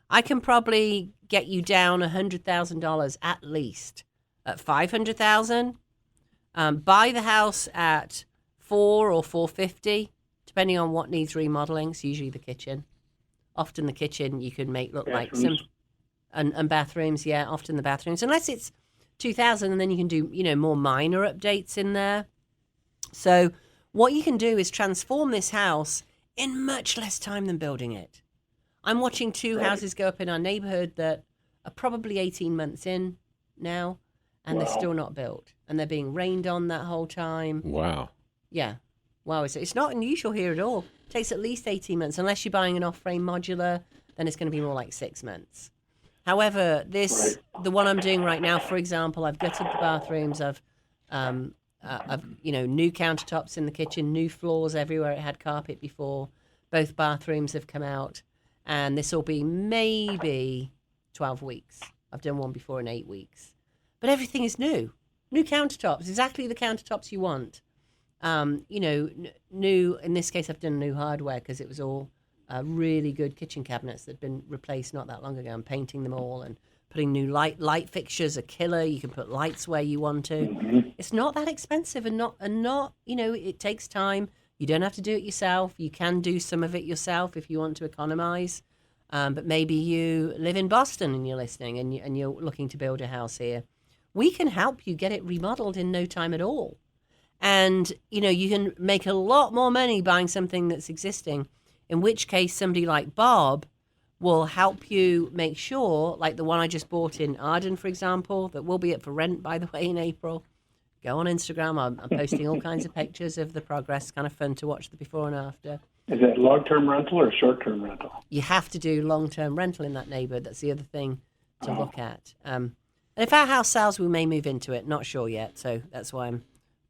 I can probably get you down $100,000 at least at $500,000. Buy the house at $4 or $450, depending on what needs remodeling. It's usually the kitchen. Often the kitchen you can make look like some, and bathrooms. Yeah, often the bathrooms, unless it's 2000, and then you can do more minor updates in there. So what you can do is transform this house in much less time than building it. I'm watching two houses go up in our neighborhood that are probably 18 months in now, and they're still not built, and they're being rained on that whole time. Wow. Yeah. Wow. It's not unusual here at all. It takes at least 18 months. Unless you're buying an off-frame modular, then it's going to be more like 6 months. However, the one I'm doing right now, for example, I've gutted the bathrooms. I've new countertops in the kitchen, new floors everywhere. It had carpet before. Both bathrooms have come out. And this will be maybe 12 weeks. I've done one before in 8 weeks. But everything is new. New countertops, exactly the countertops you want. New, in this case, I've done new hardware because it was all really good kitchen cabinets that had been replaced not that long ago. I'm painting them all and putting new light fixtures, a killer. You can put lights where you want to. Mm-hmm. It's not that expensive and not, it takes time. You don't have to do it yourself. You can do some of it yourself if you want to economize. But maybe you live in Boston and you're listening and you're looking to build a house here. We can help you get it remodeled in no time at all. And, you can make a lot more money buying something that's existing, in which case somebody like Bob will help you make sure, like the one I just bought in Arden, for example, that will be up for rent, by the way, in April. Go on Instagram. I'm posting all kinds of pictures of the progress. It's kind of fun to watch the before and after. Is that long-term rental or short-term rental? You have to do long-term rental in that neighborhood. That's the other thing to look at. And if our house sells, we may move into it. Not sure yet. So that's why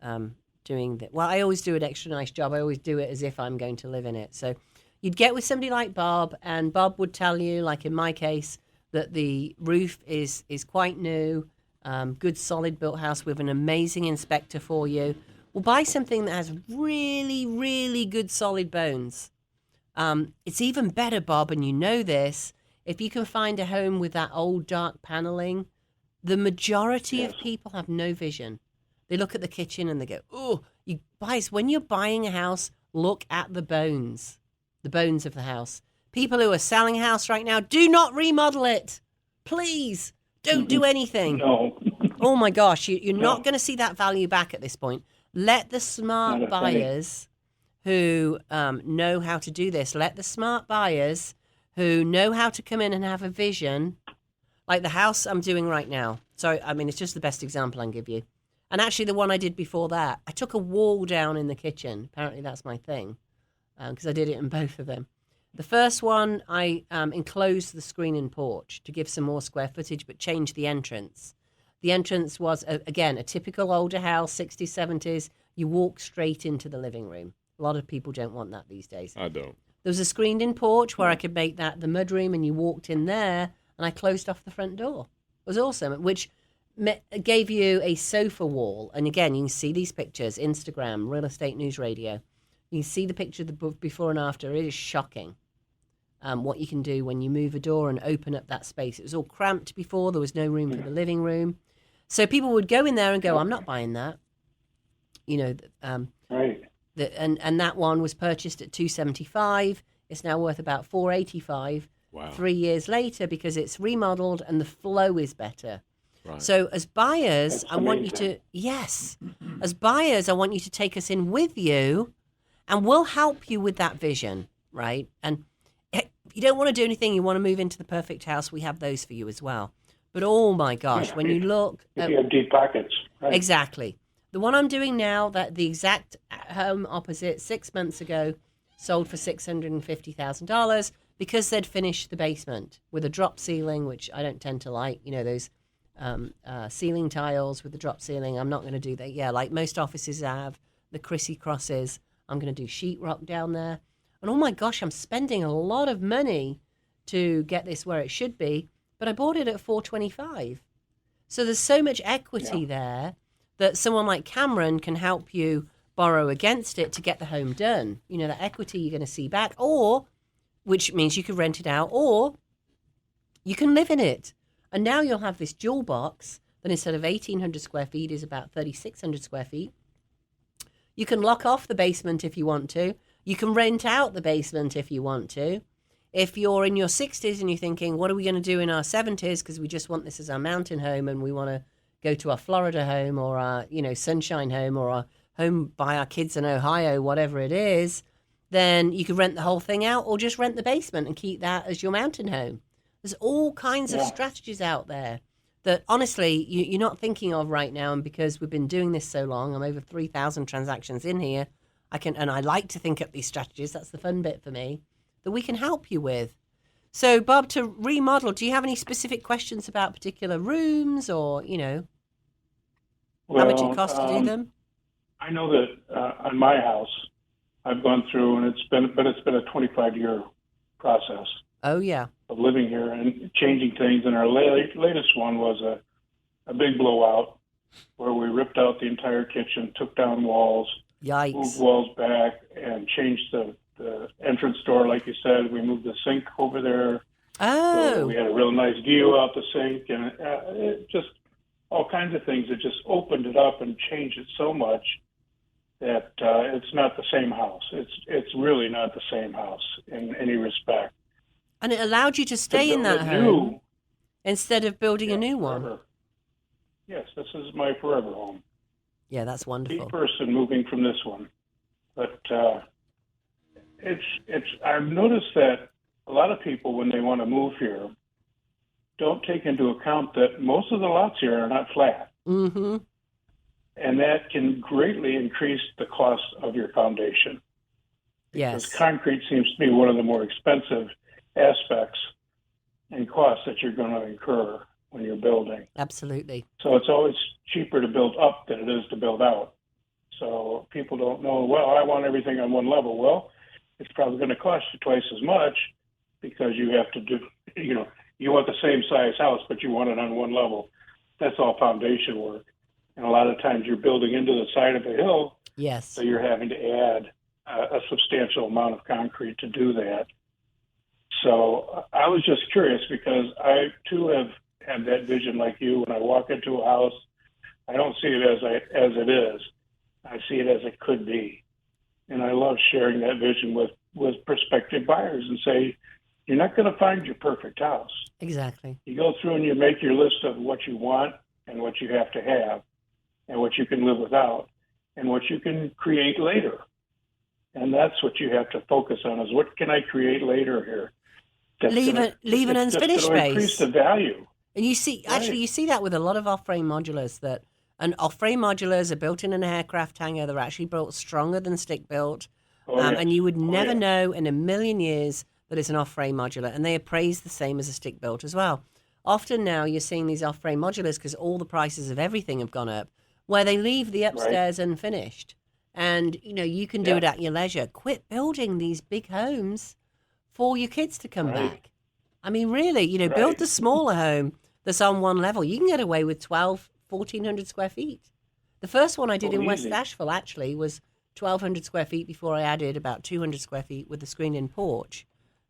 I'm doing that. Well, I always do an extra nice job. I always do it as if I'm going to live in it. So you'd get with somebody like Bob, and Bob would tell you, like in my case, that the roof is quite new, good solid built house with an amazing inspector for you. We'll buy something that has really, really good solid bones. It's even better, Bob, and you know this, if you can find a home with that old dark paneling. The majority of people have no vision. They look at the kitchen and they go, oh, when you're buying a house, look at the bones of the house. People who are selling a house right now, do not remodel it. Please, don't do anything. No. Oh my gosh, you're not going to see that value back at this point. Let the smart buyers who know how to do this, let the smart buyers who know how to come in and have a vision, like the house I'm doing right now. So, it's just the best example I can give you. And actually the one I did before that, I took a wall down in the kitchen. Apparently that's my thing, because I did it in both of them. The first one, I enclosed the screen-in porch to give some more square footage, but changed the entrance. The entrance was, again, a typical older house, 60s, 70s. You walk straight into the living room. A lot of people don't want that these days. I don't. There was a screened-in porch where I could make that the mudroom, and you walked in there, and I closed off the front door. It was awesome, which gave you a sofa wall. And again, you can see these pictures, Instagram, Real Estate News Radio. You can see the picture of the before and after. It is shocking what you can do when you move a door and open up that space. It was all cramped before. There was no room for the living room. So people would go in there and go, I'm not buying that. Right. And that one was purchased at $275. It's now worth about $485. Wow. 3 years later, because it's remodeled and the flow is better. Right. So as buyers, That's I want amazing. as buyers, I want you to take us in with you, and we'll help you with that vision, right? And if you don't want to do anything, you want to move into the perfect house, we have those for you as well. But oh my gosh, when you look If you have deep pockets. Right. exactly. The one I'm doing now, that the exact home opposite 6 months ago, sold for $650,000 because they'd finished the basement with a drop ceiling, which I don't tend to like. Those ceiling tiles with the drop ceiling. I'm not going to do that. Yeah, like most offices have, the Chrissy crosses. I'm going to do sheetrock down there. and oh my gosh, I'm spending a lot of money to get this where it should be, but I bought it at $425. So there's so much equity there that someone like Cameron can help you borrow against it to get the home done. You know, that equity you're going to see back, or which means you could rent it out, or you can live in it. And now you'll have this jewel box that instead of 1,800 square feet is about 3,600 square feet. You can lock off the basement if you want to. You can rent out the basement if you want to. If you're in your 60s and you're thinking, what are we going to do in our 70s because we just want this as our mountain home and we want to go to our Florida home or our, sunshine home or our home by our kids in Ohio, whatever it is, then you could rent the whole thing out or just rent the basement and keep that as your mountain home. There's all kinds of strategies out there that honestly you're not thinking of right now. And because we've been doing this so long, I'm over 3,000 transactions in here. I like to think up these strategies. That's the fun bit for me, that we can help you with. So, Bob, to remodel, do you have any specific questions about particular rooms or, how much it costs to do them? I know that on my house, I've gone through, and it's been a 25-year process. Oh, yeah. Of living here and changing things. And our latest one was a big blowout where we ripped out the entire kitchen, took down walls, Yikes. moved walls back, and changed the entrance door, like you said. We moved the sink over there. Oh. So we had a real nice view out the sink, and it just all kinds of things. It just opened it up and changed it so much that it's not the same house. It's really not the same house in any respect. And it allowed you to stay in that home instead of building a new one. Forever. Yes, this is my forever home. Yeah, that's wonderful. Key person moving from this one, but I've noticed that a lot of people, when they want to move here, don't take into account that most of the lots here are not flat. Mm-hmm. And that can greatly increase the cost of your foundation. Yes. Because concrete seems to be one of the more expensive aspects and costs that you're going to incur when you're building. Absolutely. So it's always cheaper to build up than it is to build out. So people don't know, well, I want everything on one level. Well, it's probably going to cost you twice as much because you have to do, you want the same size house, but you want it on one level. That's all foundation work. And a lot of times you're building into the side of a hill. Yes. So you're having to add a substantial amount of concrete to do that. So I was just curious because I, too, have had that vision like you. When I walk into a house, I don't see it as it is. I see it as it could be. And I love sharing that vision with prospective buyers and say, you're not going to find your perfect house. Exactly. You go through and you make your list of what you want and what you have to have and what you can live without and what you can create later. And that's what you have to focus on is what can I create later here? Leave an unfinished space. Increase the value. And you see, actually, you see that with a lot of off-frame modulars and off-frame modulars are built in an aircraft hangar. They're actually built stronger than stick-built. Yes. And you would never know in a million years that it's an off-frame modular. And they appraise the same as a stick-built as well. Often now you're seeing these off-frame modulars because all the prices of everything have gone up, where they leave the upstairs unfinished. And, you can do it at your leisure. Quit building these big homes for your kids to come back. I mean, really, build the smaller home that's on one level. You can get away with 1,400 square feet. The first one I did in West Asheville actually was 1,200 square feet before I added about 200 square feet with the screen-in porch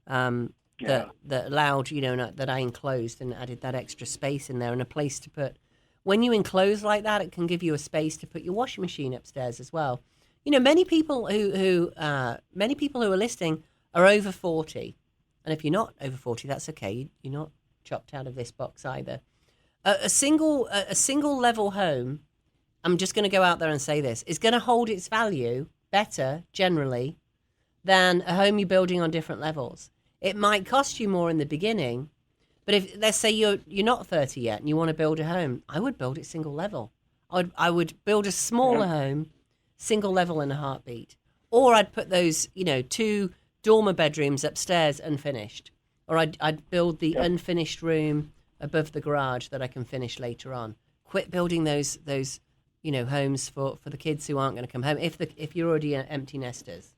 that allowed, that I enclosed and added that extra space in there and a place to put. When you enclose like that, it can give you a space to put your washing machine upstairs as well. Many people who are listing are over 40. And if you're not over 40, that's okay. You're not chopped out of this box either. A single level home, I'm just going to go out there and say this, is going to hold its value better generally than a home you're building on different levels. It might cost you more in the beginning, but if let's say you're not 30 yet and you want to build a home, I would build it single level. I would build a smaller home, single level in a heartbeat. Or I'd put those, 2 dormer bedrooms upstairs unfinished. Or I'd build the unfinished room above the garage that I can finish later on. Quit building those homes for the kids who aren't going to come home if you're already empty nesters.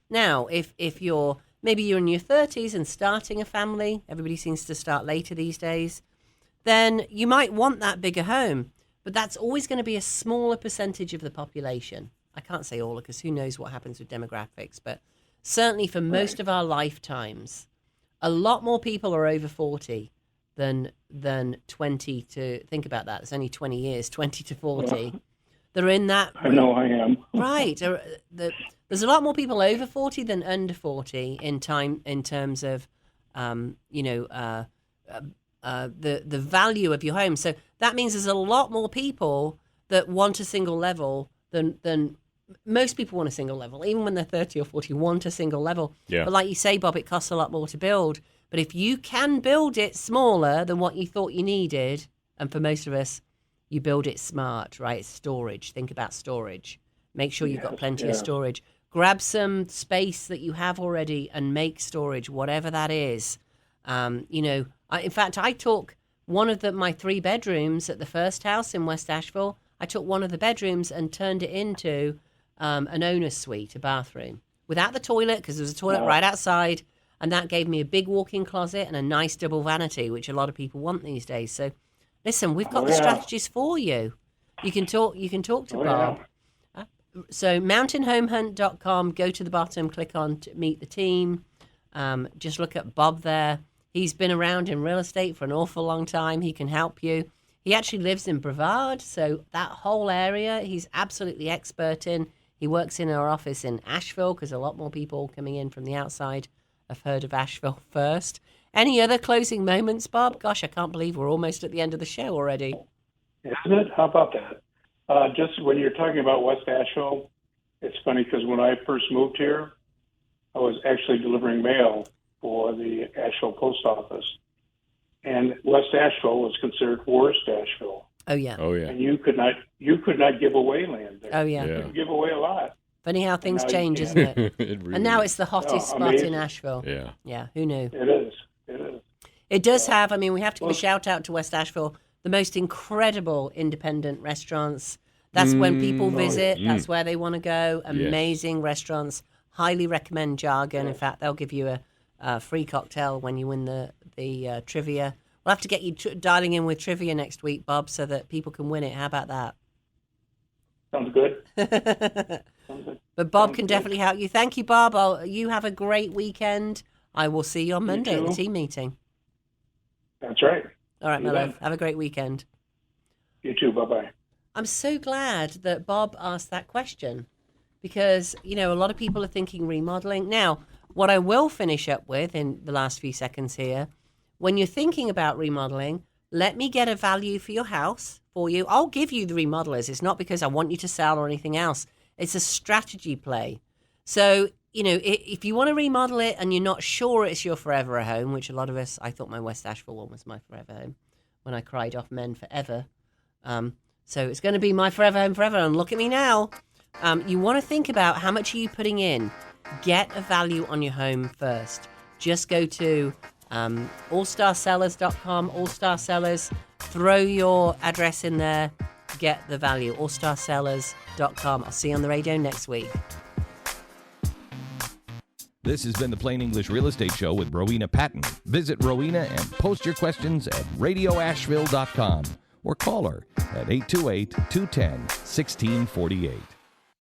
Now, if you're maybe you're in your 30s and starting a family, everybody seems to start later these days, then you might want that bigger home. But that's always going to be a smaller percentage of the population. I can't say all, because who knows what happens with demographics, but certainly for most of our lifetimes, a lot more people are over 40 than 20 to, think about that, it's only 20 years, 20 to 40. They're in that. I know I am. Right. There's a lot more people over 40 than under 40 in terms of, the value of your home. So that means there's a lot more people that want a single level than most people want a single level. Even when they're 30 or 40, want a single level. Yeah. But like you say, Bob, it costs a lot more to build. But if you can build it smaller than what you thought you needed, and for most of us, you build it smart, right? It's storage. Think about storage. Make sure you've got plenty of storage. Grab some space that you have already and make storage, whatever that is. In fact, I took one of my 3 bedrooms at the first house in West Asheville. I took one of the bedrooms and turned it into an owner's suite, a bathroom, without the toilet, because there was a toilet right outside. And that gave me a big walk-in closet and a nice double vanity, which a lot of people want these days. So, listen, we've got the strategies for you. You can talk to Bob. So, mountainhomehunt.com, go to the bottom, click on to meet the team. Just look at Bob there. He's been around in real estate for an awful long time. He can help you. He actually lives in Brevard, so that whole area he's absolutely expert in. He works in our office in Asheville, because a lot more people coming in from the outside have heard of Asheville first. Any other closing moments, Bob? Gosh, I can't believe we're almost at the end of the show already. Isn't it? How about that? Just when you're talking about West Asheville, it's funny because when I first moved here, I was actually delivering mail for the Asheville post office. And West Asheville was considered worst Asheville. Oh, yeah. And you could not give away land there. Oh, yeah. You could give away a lot. Funny how things change, isn't it? It really and now it's the hottest spot amazing. in Asheville. Yeah. Yeah, who knew? It is. It does have, we have to give a shout out to West Asheville, the most incredible independent restaurants. That's when people visit. That's where they want to go. Amazing restaurants. Highly recommend Jargon. In fact, they'll give you a free cocktail when you win the trivia. We'll have to get you dialing in with trivia next week, Bob, so that people can win it. How about that? Sounds good. But Bob can definitely help you. Thank you, Bob. You have a great weekend. I will see you on Monday at the team meeting. That's right. All right, my love. Have a great weekend. You too. Bye-bye. I'm so glad that Bob asked that question, because, a lot of people are thinking remodeling. Now, what I will finish up with in the last few seconds here, when you're thinking about remodeling, let me get a value for your house for you. I'll give you the remodelers. It's not because I want you to sell or anything else. It's a strategy play. So, if you want to remodel it and you're not sure it's your forever home, which a lot of us, I thought my West Asheville one was my forever home when I cried off men forever. So it's going to be my forever home forever. And look at me now. You want to think about how much are you putting in. Get a value on your home first. Just go to allstarsellers.com, Allstar Sellers. Throw your address in there. Get the value. allstarsellers.com. I'll see you on the radio next week. This has been the Plain English Real Estate Show with Rowena Patton. Visit Rowena and post your questions at radioasheville.com or call her at 828-210-1648.